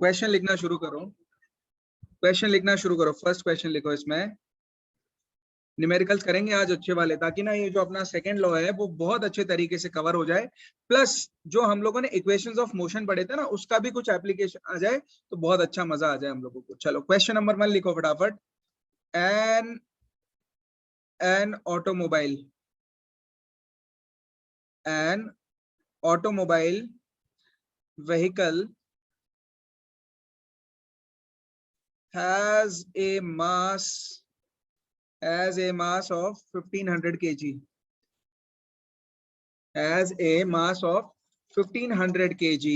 Question लिखना शुरू करो, क्वेश्चन लिखना शुरू करो। फर्स्ट क्वेश्चन लिखो, इसमें न्यूमेरिकल्स करेंगे आज अच्छे वाले, ताकि ना ये जो अपना सेकंड लॉ है वो बहुत अच्छे तरीके से कवर हो जाए, प्लस जो हम लोगों ने इक्वेशंस ऑफ मोशन पढ़े थे ना उसका भी कुछ एप्लीकेशन आ जाए तो बहुत अच्छा मजा आ जाए हम लोगों को। चलो क्वेश्चन नंबर 1 लिखो फटाफट। An automobile vehicle has a mass of 1500 kg, has a mass of 1500 kg.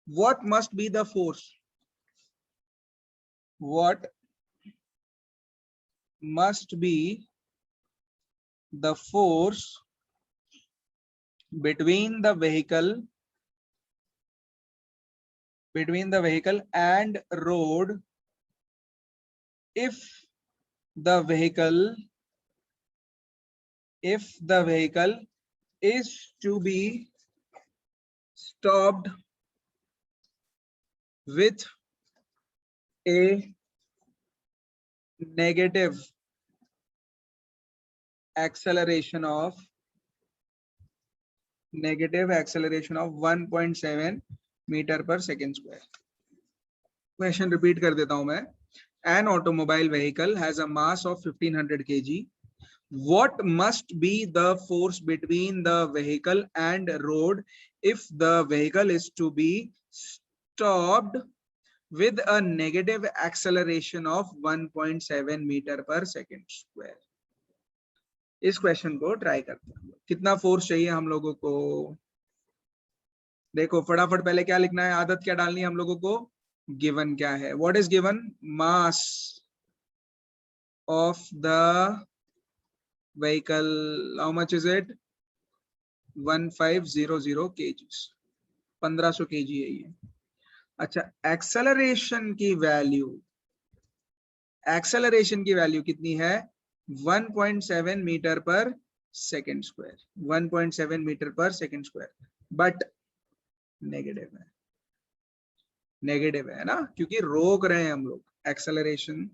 What must be the force? What must be the force between the vehicle and road if the vehicle is to be stopped with a negative acceleration of 1.7 metre per second square. Question repeat कर देता हूं मैं। An automobile vehicle has a mass of 1500 kg. What must be the force between the vehicle and road if the vehicle is to be stopped with a negative acceleration of 1.7 metre per second square? इस question को try करते हैं। कितना force चाहिए हम लोगों को? देखो फटाफट पहले क्या लिखना है, आदत क्या डालनी है हम लोगों को। गिवन क्या है? What is given? Mass of the vehicle, how much is it? 1500 kgs, 1500 kg है ये। अच्छा, एक्सेलरेशन की वैल्यू कितनी है? 1.7 metre per second square, 1.7 metre per second square, but negative है ना, क्योंकि रोक रहे हैं हम लोग, एक्सेलरेशन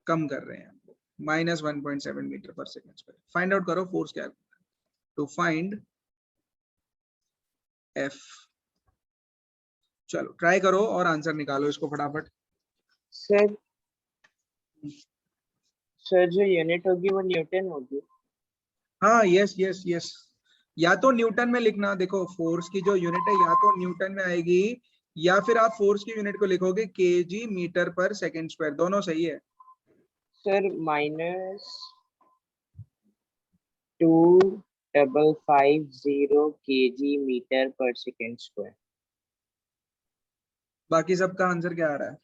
कम कर रहे हैं हम लोग। Minus 1.7 metre per second square. Find out करो फोर्स क्या है। To find F. चलो ट्राई करो और आंसर निकालो इसको फटाफट। सर जो यूनिट होगी वो न्यूटन होगी। हाँ, यस यस यस, या तो न्यूटन में लिखना। देखो फोर्स की जो यूनिट है या तो न्यूटन में आएगी, या फिर आप फोर्स की यूनिट को लिखोगे KG metre per second square, दोनों सही है। Sir -2550 kg metre per second square. बाकी सबका आंसर क्या आ रहा है?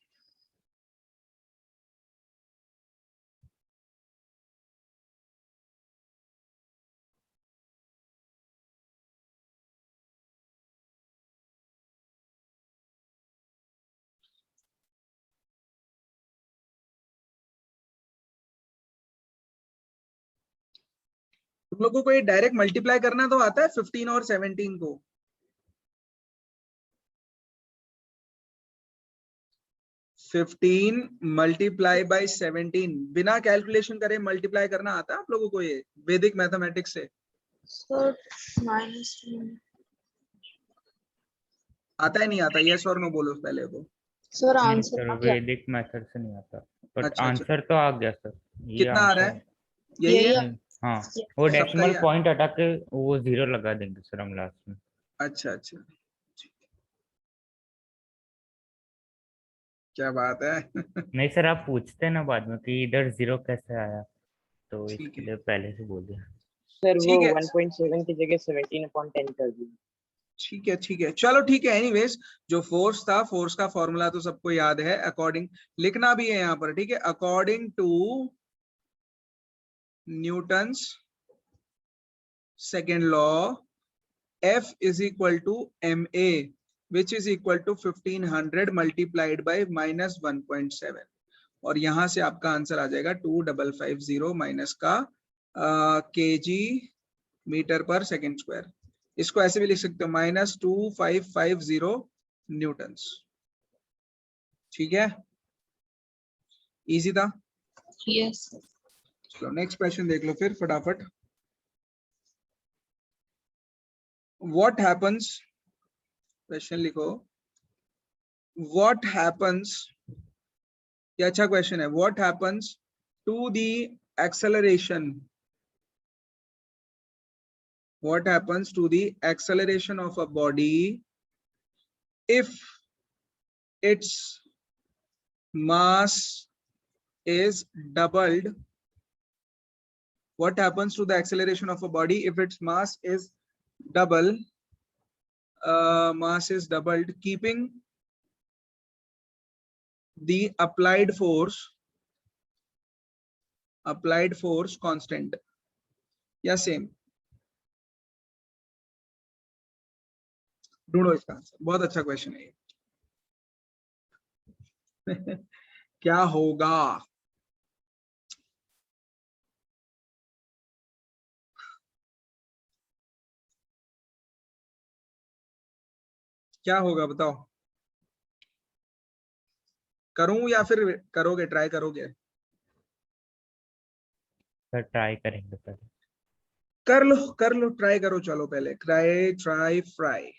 तुम लोगों को ये डायरेक्ट मल्टीप्लाई करना तो आता है 15 और 17 को? 15 मल्टीप्लाई बाय 17 बिना कैलकुलेशन करे मल्टीप्लाई करना आता है आप लोगों को ये वैदिक मैथमेटिक्स से? आता है नहीं आता? यस और नो बोलो पहले वो। सर आंसर वैदिक मेथड से नहीं आता, बट आंसर तो आ गया सर। कितना आ रहा है? यही है? हाँ, वो डेसिमल पॉइंट हटा के वो 0 लगा देंगे सर हम लास्ट में। अच्छा अच्छा, क्या बात है। नहीं सर, आप पूछते ना बाद में कि इधर 0 कैसे आया, तो इसके लिए पहले से बोल दिया सर। वो 1.7 की जगह 17/10 कर दिया। ठीक है, चलो ठीक है। एनीवेज, जो फोर्स था, फोर्स का फॉर्मूला तो सबको याद है। अकॉर्डिंग लिखना भी है यहाँ पर, ठीक है। According to Newton's second law, F is equal to ma, which is equal to 1500 multiplied by -1.7, और यहां से आपका आंसर आ जाएगा 2550 माइनस का kg metre per second square. इसको ऐसे भी लिख सकते हो, -2550 न्यूटन्स। ठीक है, इजी था। Yes. चलो नेक्स्ट क्वेश्चन देख लो फिर फटाफट। व्हाट हैपन्स, क्वेश्चन लिखो, व्हाट हैपन्स, ये अच्छा क्वेश्चन है। What happens to the acceleration, what happens to the acceleration of a body if its mass is doubled? What happens to the acceleration of a body if its mass is doubled, keeping the applied force constant या same? ढूंढो इसका answer, बहुत अच्छा question है ये। क्या होगा? क्या होगा बताओ? करूं या फिर करोगे, ट्राई करोगे? सर ट्राई करेंगे पहले। कर लो ट्राई करो, चलो पहले ट्राई फ्राई।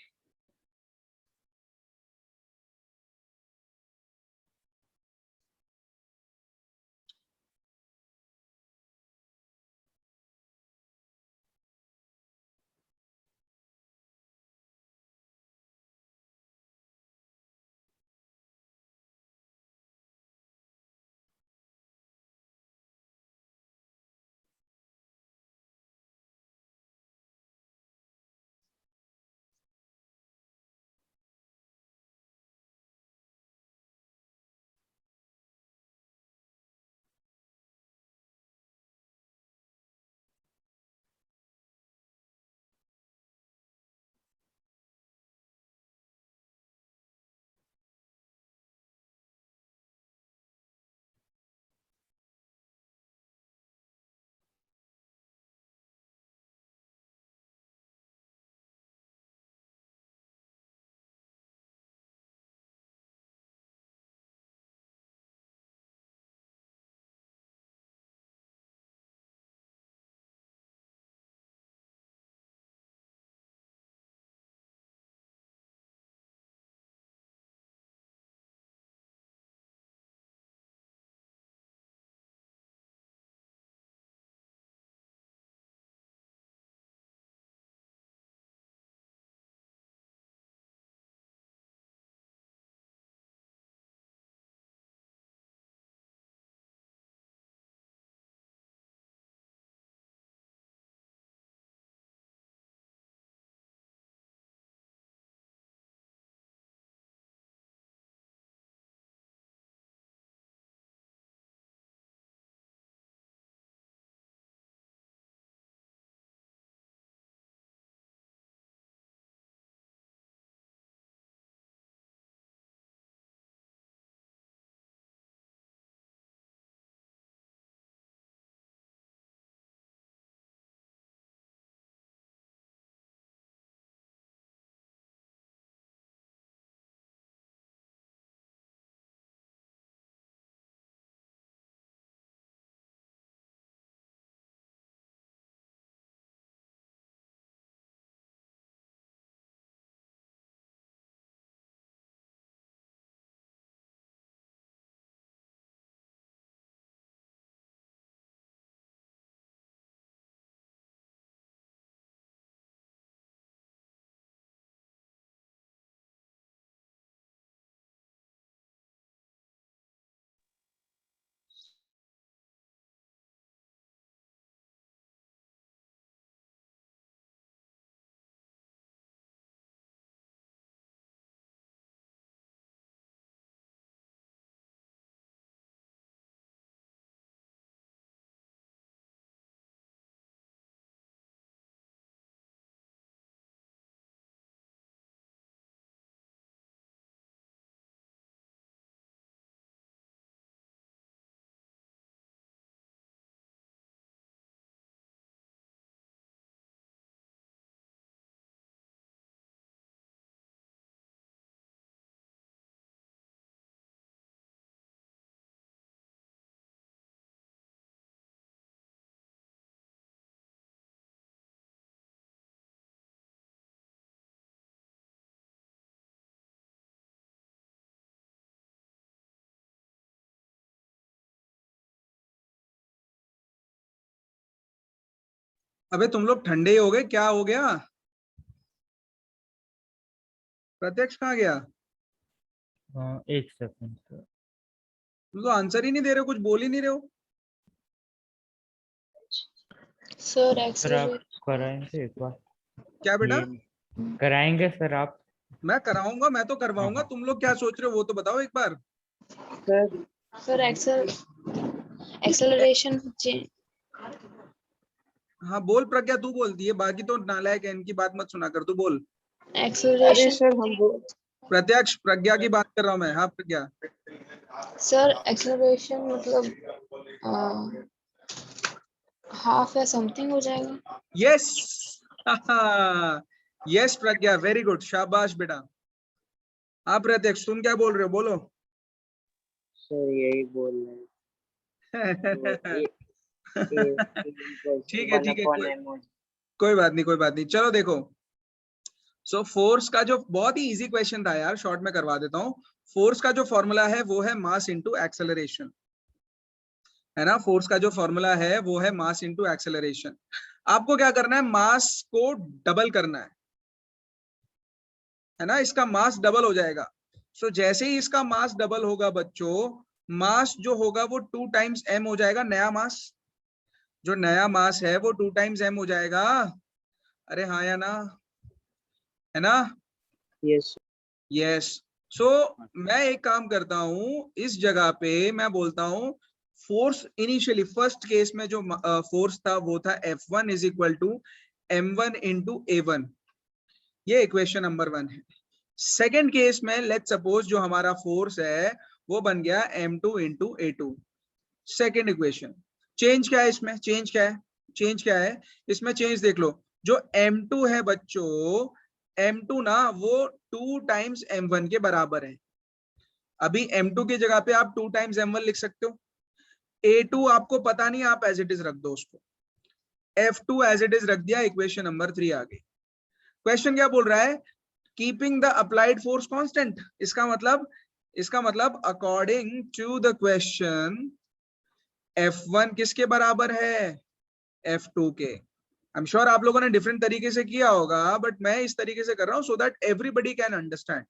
अबे तुम लोग ठंडे ही हो गए, क्या हो गया? प्रत्यक्ष कहाँ गया? एक सेकंड सर। तुम तो आंसर ही नहीं दे रहे हो, कुछ बोल ही नहीं रहे हो। सर सर आप एक्सेलरेट कराएंगे एक बार? क्या बेटा? ये कराएंगे सर आप? मैं कराऊंगा, मैं तो करवाऊंगा, हाँ। तुम लोग क्या सोच रहे हो वो तो बताओ एक बार। सर सर एक्सेलरेशन हाँ बोल प्रज्ञा, तू बोलती है, बाकी तो नालायक है, इनकी बात मत सुना कर, तू बोल। अरे एक्सेलरेशन सर हम बोल प्रत्यक्ष, प्रज्ञा की बात कर रहा हूँ मैं। हाँ प्रज्ञा। सर एक्सेलरेशन मतलब हाफ या समथिंग हो जाएगा। यस यस प्रज्ञा, वेरी गुड, शाबाश बेटा। हाँ प्रत्यक्ष, तुम क्या बोल रहे हो, बोलो। सर यही बोल रहे हैं। तो ए ठीक है, 1 ठीक है, upon m हो कोई बात नहीं, कोई बात नहीं, चलो देखो। सो फोर्स का जो बहुत ही इजी क्वेश्चन था यार, शॉर्ट में करवा देता हूँ। फोर्स का जो फॉर्मूला है वो है मास इनटू एक्सेलरेशन, है ना। फोर्स का जो फॉर्मूला है वो है मास इनटू एक्सेलरेशन। आपको क्या करना है, मास को डबल करना है ना, इसका मास डबल हो जाएगा। सो जैसे ही इसका मास डबल होगा बच्चों, मास जो होगा वो 2 टाइम्स m हो जाएगा, नया मास। जो नया मास है वो 2 टाइम्स m हो जाएगा। अरे हाँ या ना, है ना? Yes yes. सो मैं एक काम करता हूं, इस जगह पे मैं बोलता हूं फोर्स इनिशियली फर्स्ट केस में जो फोर्स था वो था F1 is equal to m1 into a1। ये इक्वेशन नंबर 1 है। सेकेंड केस में लेट्स सपोज जो हमारा फोर्स है वो बन गया m2 into a2। Second equation. Change क्या है इसमें, चेंज क्या है, चेंज क्या है इसमें, चेंज देख लो। जो m2 है बच्चों, m2 ना वो 2 टाइम्स m1 के बराबर है। अभी m2 की जगह पे आप 2 टाइम्स m1 लिख सकते हो। a2 आपको पता नहीं, आप एज इट इज रख दो उसको। f2 एज इट इज रख दिया, इक्वेशन नंबर 3 आ गई। क्वेश्चन क्या बोल रहा है, keeping the applied force constant. इसका मतलब according to the question F1 किसके बराबर है, F2 के। आई एम श्योर आप लोगों ने डिफरेंट तरीके से किया होगा, बट मैं इस तरीके से कर रहा हूं so that everybody can understand.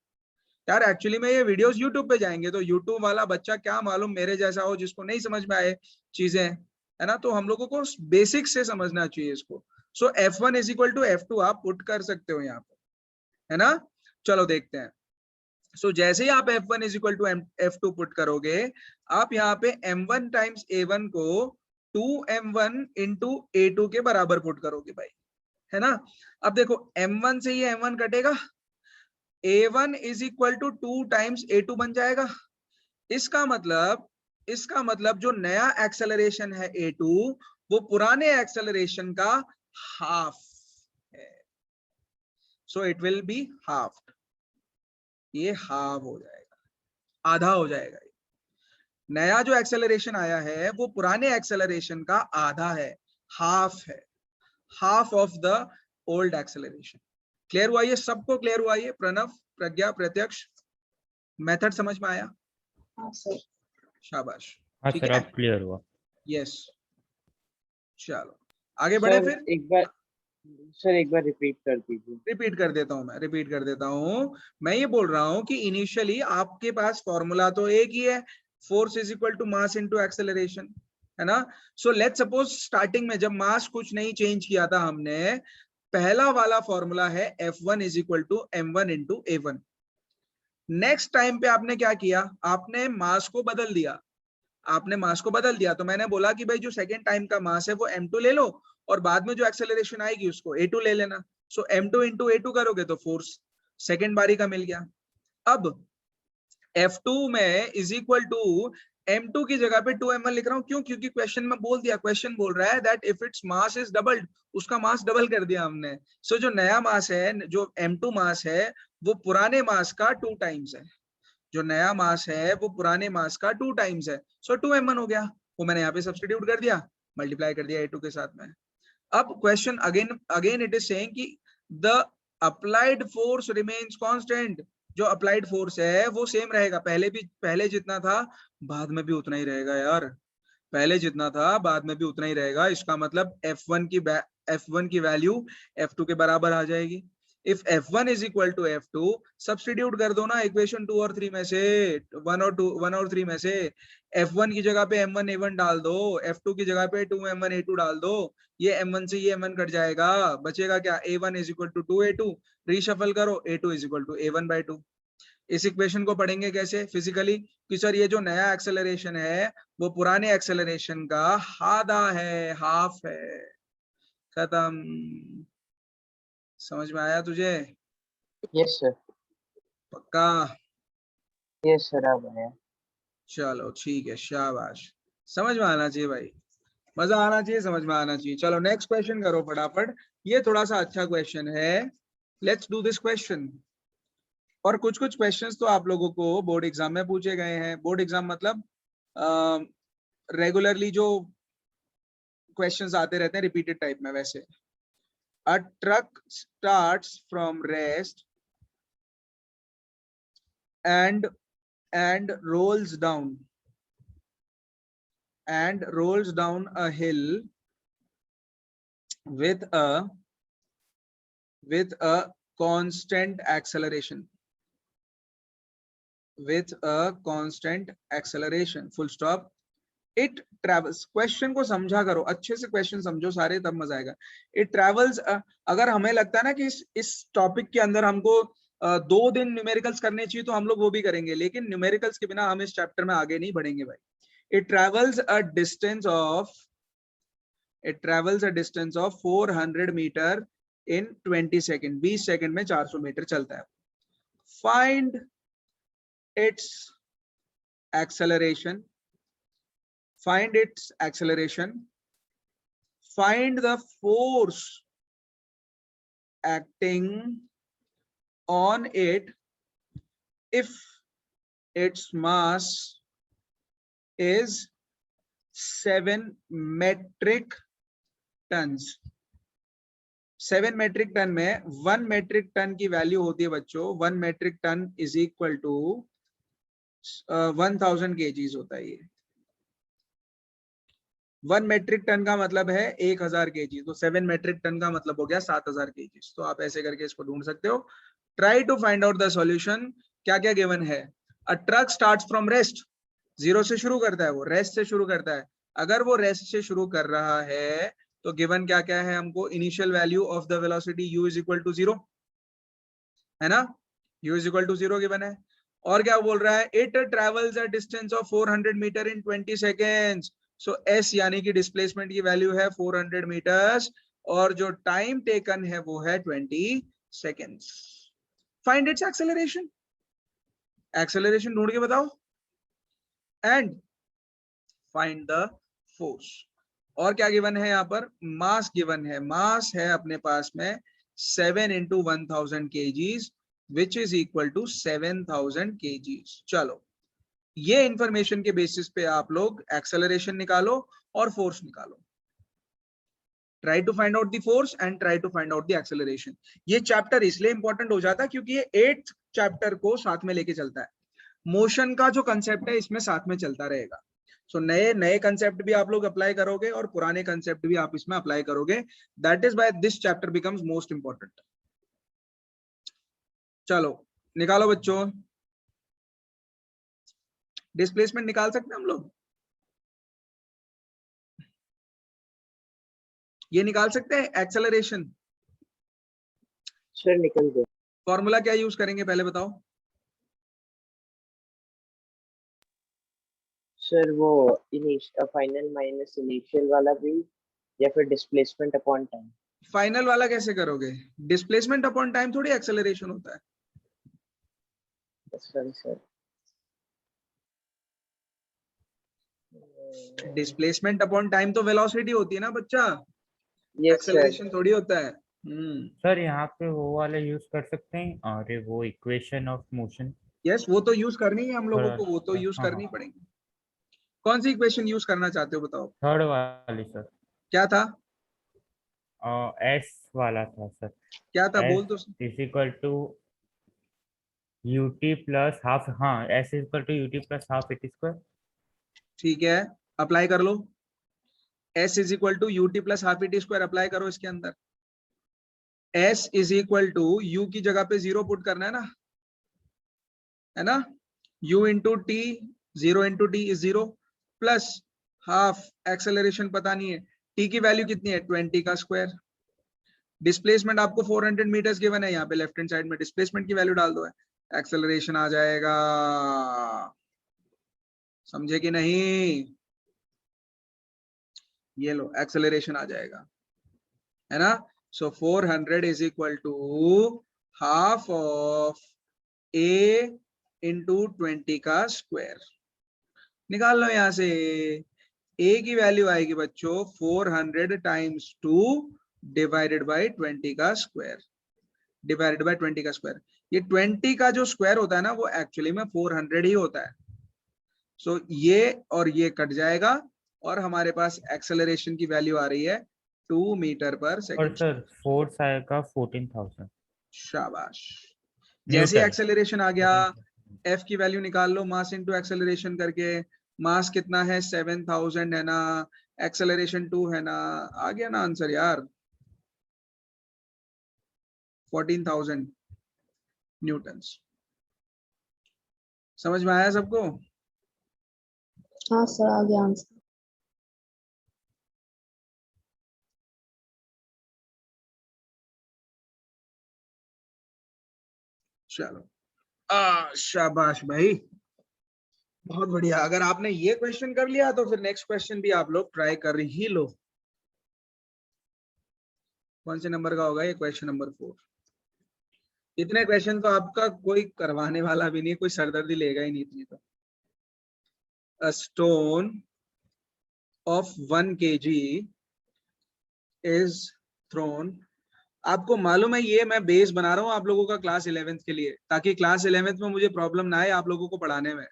यार एक्चुअली में ये वीडियोस यूट्यूब पे जाएंगे तो यूट्यूब वाला बच्चा क्या मालूम मेरे जैसा हो जिसको नहीं समझ में आए चीजें, है ना। तो हम लोगों को बेसिक से समझना चाहिए इसको। सो F1 is equal to F2 आप पुट कर सकते हो यहाँ पे, है ना। चलो देखते हैं। सो जैसे ही आप F1 is equal to F2 put करोगे, आप यहाँ पे M1 टाइम्स A1 को 2m1 इंटू A2 के बराबर पुट करोगे भाई, है ना। अब देखो M1 से ये M1 कटेगा, A1 is equal to 2 times A2 बन जाएगा। इसका मतलब जो नया एक्सेलरेशन है A2 वो पुराने एक्सेलरेशन का हाफ है। So it will be half, ये हाफ हो जाएगा, आधा हो जाएगा। नया जो एक्सेलरेशन आया है वो पुराने एक्सेलरेशन का आधा है, हाफ है, half of the old acceleration. Clear हुआ ये, सबको क्लियर हुआ ये? प्रणव, प्रज्ञा, प्रत्यक्ष, मेथड समझ में आया? हाँ सर। शाबाश, हाँ ठीक सर, है। अब क्लियर हुआ। यस, चलो आगे बढ़े सर फिर। एक बार रिपीट कर दीजिए। रिपीट कर देता हूं, मैं रिपीट कर देता हूं। मैं ये बोल रहा हूं कि इनिशियली आपके पास फॉर्मूला तो एक ही है, force is equal to mass into acceleration, है ना। सो लेट्स सपोज स्टार्टिंग में जब मास कुछ नहीं चेंज किया था हमने, पहला वाला फॉर्मूला है F1 is equal to m1 into a1। Next time पे आपने क्या किया, आपने मास को बदल दिया, आपने मास को बदल दिया। तो मैंने बोला कि भाई जो सेकेंड टाइम का मास है वो m2 ले लो और बाद में जो एक्सेलरेशन आएगी उसको a2 ले लेना। सो m2 इंटू a2 करोगे तो फोर्स सेकेंड बारी का मिल गया। अब F2 में इज इक्वल टू m2 की जगह पे 2m1 लिख रहा हूं, क्यों? क्योंकि क्वेश्चन में बोल दिया, क्वेश्चन बोल रहा है that if its mass is doubled, उसका मास डबल कर दिया हमने। सो जो नया मास है, जो m2 मास है वो पुराने मास का 2 टाइम्स है। जो नया मास है वो पुराने मास का 2 टाइम्स है। सो 2m1 हो गया, वो मैंने यहाँ पे सब्स्टिट्यूट कर दिया, मल्टीप्लाई कर दिया a2 के साथ में। अब question again it is saying कि the applied force remains constant. जो अप्लाइड फोर्स है वो सेम रहेगा, पहले जितना था बाद में भी उतना ही रहेगा यार, पहले जितना था बाद में भी उतना ही रहेगा। इसका मतलब F1 की f1 की वैल्यू f2 के बराबर आ जाएगी। If f1 is equal to f2, substitute कर दो ना इक्वेशन 2 और 3 में से, 1 और 3 में से। f1 की जगह पे m1 a1 डाल दो, f2 की जगह पे 2m1 a2 डाल दो, ये m1 से ये m1 कट जाएगा, बचेगा क्या, a1 is equal to 2a2, reshuffle करो, a2 is equal to a1/2। इस इक्वेशन को पढ़ेंगे कैसे फिजिकली, कि सर ये जो नया एक्सेलरेशन है वो पुराने एक्सेलरेशन का आधा है, हाफ है, खत्म। समझ में आया तुझे? यस सर, पक्का? यस सर, अब आया। चलो ठीक है, शाबाश। समझ में आना चाहिए भाई, मजा आना चाहिए, समझ में आना चाहिए। चलो नेक्स्ट क्वेश्चन करो फटाफट, ये थोड़ा सा अच्छा क्वेश्चन है, लेट्स डू दिस क्वेश्चन। और कुछ कुछ क्वेश्चंस तो आप लोगों को बोर्ड एग्जाम में पूछे गए हैं। बोर्ड एग्जाम मतलब रेगुलरली जो क्वेश्चंस आते रहते हैं रिपीटेड टाइप में, वैसे। A truck starts from rest and rolls down a hill with a constant acceleration, full stop. It travels, question को समझा करो अच्छे से, क्वेश्चन समझो सारे तब मजा आएगा। इट ट्रेवल्स, अगर हमें लगता है ना कि इस टॉपिक के अंदर हमको 2 दिन न्यूमेरिकल्स करने चाहिए तो हम लोग वो भी करेंगे, लेकिन न्यूमेरिकल्स के बिना हम इस चैप्टर में आगे नहीं बढ़ेंगे भाई। It travels a distance of 400 metre in 20 second, 20 second में 400 मीटर चलता है। Find its acceleration, find the force acting on it if its mass is 7 metric tons। 7 metric ton में 1 मेट्रिक टन की वैल्यू होती है बच्चों, 1 metric ton is equal to 1000 kgs होता है। ये 1 मेट्रिक टन का मतलब है 1000 kg, तो 7 मेट्रिक टन का मतलब हो गया 7000 kg। तो आप ऐसे करके इसको ढूंढ सकते हो। Try to find out the solution. क्या क्या गिवन है? A truck starts from rest, 0 से शुरू करता है, वो रेस्ट से शुरू करता है। अगर वो रेस्ट से शुरू कर रहा है तो गिवन क्या क्या है हमको? Initial value of the velocity u is equal to 0 है ना, u is equal to 0 given है। और क्या बोल रहा है? It travels a distance of 400 metre in 20 seconds. So s यानी कि डिस्प्लेसमेंट की वैल्यू है 400 मीटर्स और जो टाइम टेकन है वो है 20 seconds. Find its acceleration, acceleration ढूंढ के बताओ, एंड फाइंड द फोर्स। और क्या गिवन है यहाँ पर? मास गिवन है। मास है अपने पास में 7 into 1000 kgs which is equal to 7000 kgs। चलो ये इंफॉर्मेशन के बेसिस पे आप लोग एक्सेलरेशन निकालो और फोर्स निकालो। Try to find out the force and try to find out the acceleration. ये चैप्टर इसलिए इंपॉर्टेंट हो जाता है क्योंकि ये 8th चैप्टर को साथ में लेके चलता है। मोशन का जो कंसेप्ट है इसमें साथ में चलता रहेगा। सो नए नए कंसेप्ट भी आप लोग अप्लाई करोगे और पुराने कंसेप्ट भी आप इसमें अप्लाई करोगे। That is why this chapter becomes most important. चलो निकालो बच्चों, डिस्प्लेसमेंट निकाल सकते हैं हम लोग? ये निकाल सकते हैं एक्सेलरेशन? सर निकल गया। फॉर्मूला क्या यूज करेंगे पहले बताओ? सर वो फाइनल माइनस इनिशियल वाला भी, या फिर डिस्प्लेसमेंट अपॉन टाइम। फाइनल वाला कैसे करोगे? डिस्प्लेसमेंट अपॉन टाइम थोड़ी एक्सेलरेशन होता है। Sorry sir, displacement upon time तो वेलोसिटी होती है ना बच्चा, यस सर। एक्सेलरेशन थोड़ी होता है। सर यहाँ पे वो वाला यूज कर सकते हैं, और वो इक्वेशन ऑफ मोशन। यस वो तो यूज करनी है हम लोगों को, वो तो हाँ, यूज हाँ, करनी पड़ेगी। कौन सी इक्वेशन यूज करना चाहते हो बताओ? थर्ड वाली सर। क्या था? एस वाला था सर। क्या था बोल एस तो। Is equal to UT plus half, हाँ S is equal to UT plus half it square. ठीक है, अप्लाई कर लो। S is equal to UT plus half E T square apply करो इसके अंदर। S is equal to U की जगह पे 0 पुट करना है ना, U into T, 0 into T is 0 plus half, acceleration पता नहीं है, T की वैल्यू कितनी है 20 का स्क्वायर। डिस्प्लेसमेंट आपको 400 मीटर्स गिवन है, यहाँ पे लेफ्ट हैंड साइड में डिस्प्लेसमेंट की वैल्यू डाल दो, है एक्सेलरेशन आ जाएगा, समझे कि नहीं, ये लो एक्सेलरेशन आ जाएगा, है ना। So 400 is equal to half of a into 20 का स्क्वायर। निकाल लो यहां से, a की वैल्यू आएगी बच्चों 400 टाइम्स 2 डिवाइडेड बाई 20 का स्क्वायर, डिवाइडेड बाई 20 का स्क्वायर। ये 20 का जो स्क्वायर होता है ना वो एक्चुअली में 400 ही होता है। सो ये और ये कट जाएगा और हमारे पास एक्सेलरेशन की वैल्यू आ रही है 2 मीटर पर और सेकंड। सर फोर्स आएगा 14,000 शाबाश, जैसे न्यूटन। एक्सेलरेशन आ गया, F की वैल्यू निकाल लो मास इनटू एक्सेलरेशन करके। मास कितना है 7000 है ना, एक्सेलरेशन 2 है ना, आ गया ना आंसर यार, 14,000 न्यूटन्स। समझ में आया सबको? हाँ सर, आ गया आंसर। चलो, शाबाश भाई, बहुत बढ़िया। अगर आपने ये क्वेश्चन कर लिया तो फिर नेक्स्ट क्वेश्चन भी आप लोग ट्राई कर ही लो। कौन से नंबर का होगा ये? Question number 4। इतने क्वेश्चन तो आपका कोई करवाने वाला भी नहीं, कोई सरदर्दी लेगा ही नहीं इतनी तो। A stone of 1 kg is thrown। आपको मालूम है ये मैं बेस बना रहा हूँ आप लोगों का क्लास 11th के लिए, ताकि क्लास 11th में मुझे प्रॉब्लम ना आए आप लोगों को पढ़ाने में।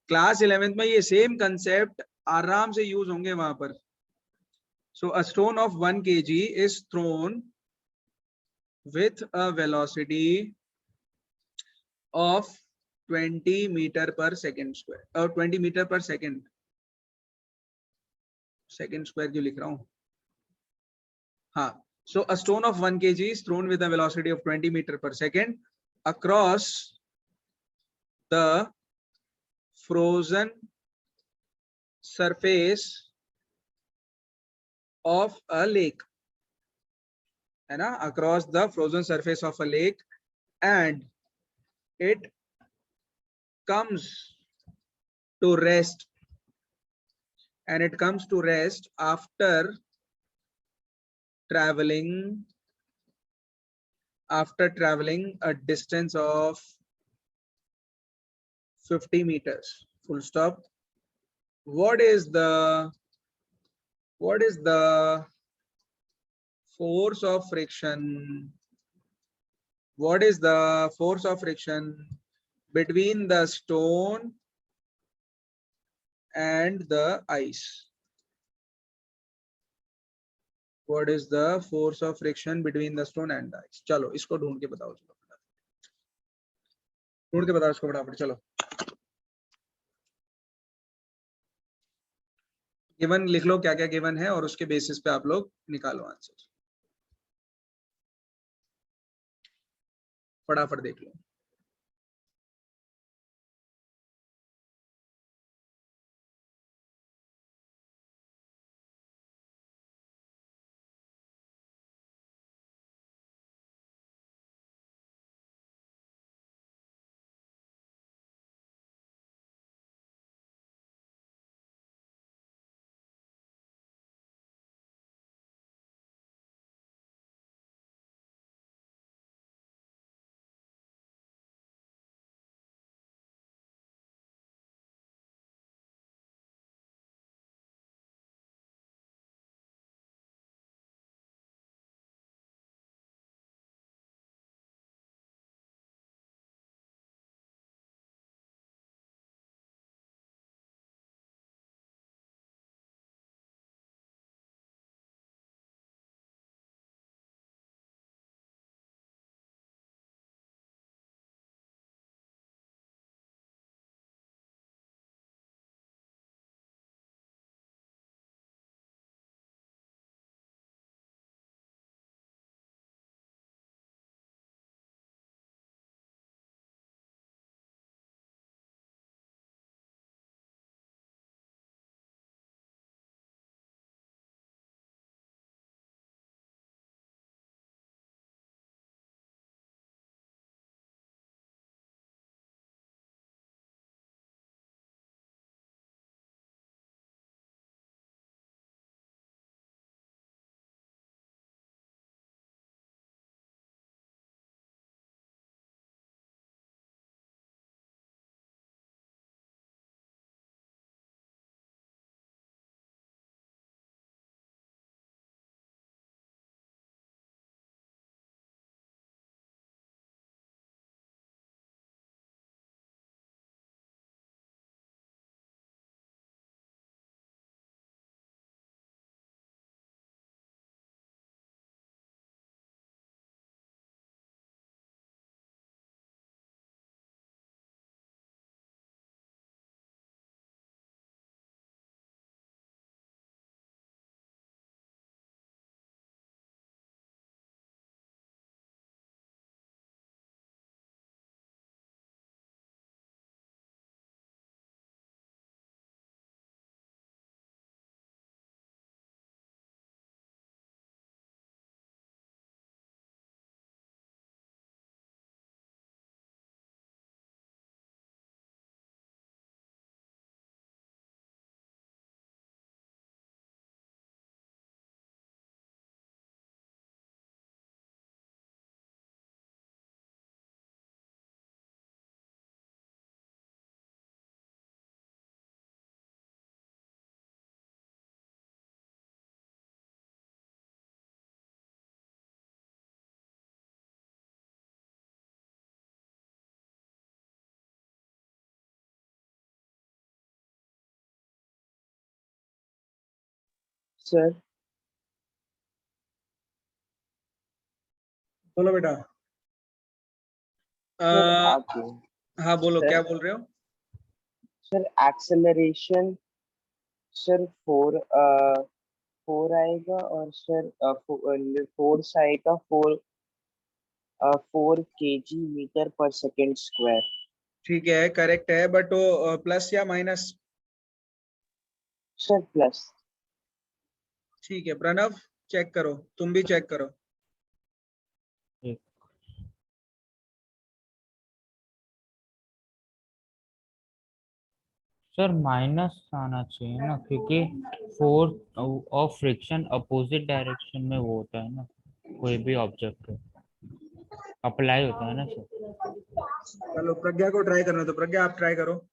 क्लास 11th में ये सेम कंसेप्ट आराम से यूज होंगे वहां पर। So a stone of 1 kg is thrown with a velocity of 20 metre per second square, और 20 metre per second, second square क्यों लिख रहा हूँ, हाँ। So a stone of 1 kg is thrown with a velocity of 20 meter per second across the frozen surface of a lake, है ना, across the frozen surface of a lake, and it comes to rest, and it comes to rest after traveling a distance of 50 meters, full stop. What is the force of friction? What is the force of friction between the stone and the ice? What is the force of friction between the stone and the ice? चलो इसको ढूंढ के बताओ, चलो ढूंढ के बताओ इसको फटाफट, चलो। गिवन लिख लो क्या क्या गिवन है और उसके बेसिस पे आप लोग निकालो आंसर, फटाफट देख लो। सर बोलो बेटा। सर अ, आगे हाँ बोलो, क्या सर बोल रहे हो? सर एक्सेलरेशन सर 4 आएगा और सर फोर्स आएगा 4 kg/s²। ठीक है, करेक्ट है, बट वो प्लस या माइनस? Sir plus. ठीक है प्रणव, चेक करो, तुम भी चेक करो। एक सर माइनस आना चाहिए ना, क्योंकि force of friction opposite direction में वो होता है ना, कोई भी ऑब्जेक्ट अप्लाई होता है ना सर। चलो प्रज्ञा को ट्राई करना, तो प्रज्ञा आप ट्राई करो।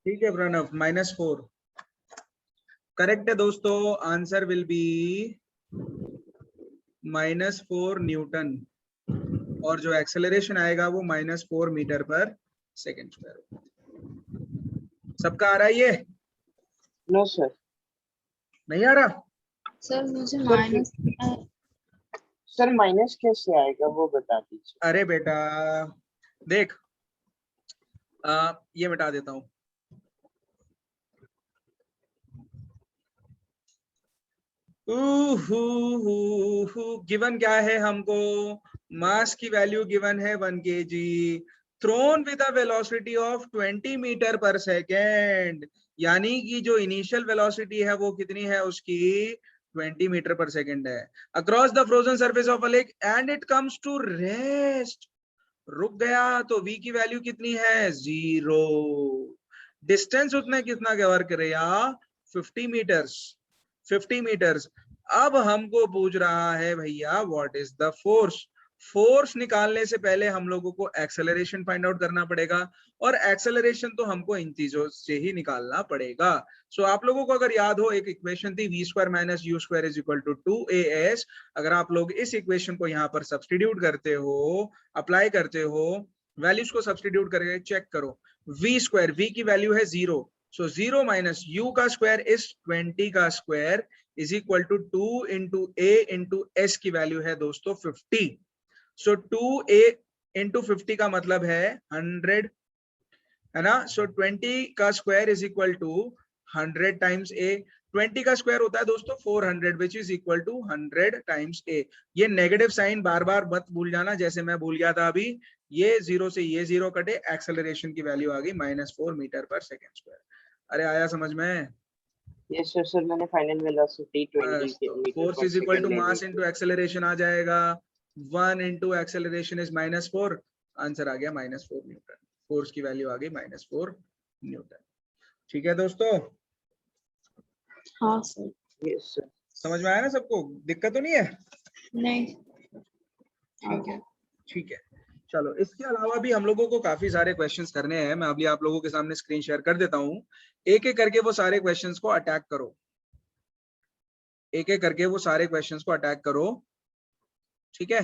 ठीक है प्रणव, -4 करेक्ट है दोस्तों। आंसर विल बी -4 न्यूटन, और जो एक्सेलरेशन आएगा वो -4 मीटर/सेकंड²। सबका आ रहा है ये? No sir. नहीं आ रहा? सर मुझे सर माइनस सर माइनस कैसे आएगा वो बता दीजिए। अरे बेटा देख, ये मिटा देता हूं। गिवन क्या है हमको? मास की वैल्यू गिवन है 1 kg, thrown with a velocity of 20 metre per second, यानी कि जो इनिशियल वेलोसिटी है वो कितनी है उसकी? 20 मीटर/सेकेंड है, across the frozen surface of a lake and it comes to rest. रुक गया तो v की वैल्यू कितनी है? 0। डिस्टेंस उतना कितना कवर करेगा? 50 मीटर्स। 50 मीटर्स। अब हमको पूछ रहा है भैया what is the force. Force निकालने से पहले हम लोगों को एक्सेलरेशन फाइंड आउट करना पड़ेगा, और एक्सेलरेशन तो हमको इन चीजों से ही निकालना पड़ेगा। सो आप लोगों को अगर याद हो, एक इक्वेशन थी v² - u² = 2as। अगर आप लोग इस इक्वेशन को यहाँ पर सब्स्टिट्यूट करते हो, अप्लाई करते हो, वैल्यूज को सब्स्टिट्यूट करके चेक करो, v², v की वैल्यू है 0, सो 0 - u का स्क्वायर इज 20 का square is equal to 2 into a into s की वैल्यू है दोस्तों 50। सो 2a इंटू 50 का मतलब है 100, है ना। सो 20 का square is equal to 100 times a। 20 का स्क्वायर होता है दोस्तों 400 which is equal to 100 times a। ये नेगेटिव साइन बार बार मत भूल जाना, जैसे मैं भूल गया था अभी। ये 0 से ये 0 कटे, एक्सेलरेशन की वैल्यू आ गई -4 मीटर पर सेकेंड स्क्वायर। अरे आया समझ में? यस सर, सर मैंने फाइनल वेलोसिटी 20 मीटर फोर्स पर इज इक्वल टू सेकंड ले मास ली इंटू थी। एक्सेलरेशन आ जाएगा। 1 इंटू एक्सेलरेशन इज -4, आंसर आ गया -4 न्यूटन। फोर्स की वैल्यू आ गई -4 न्यूटन। ठीक है दोस्तों, हाँ सर। Yes sir. समझ में आया ना सबको? दिक्कत तो नहीं है? नहीं। ठीक है, ठीक है। चलो, इसके अलावा भी हम लोगों को काफी सारे क्वेश्चंस करने हैं। मैं अभी आप लोगों के सामने स्क्रीन शेयर कर देता हूँ। एक एक करके वो सारे क्वेश्चंस को अटैक करो, एक एक करके वो सारे क्वेश्चंस को अटैक करो, ठीक है?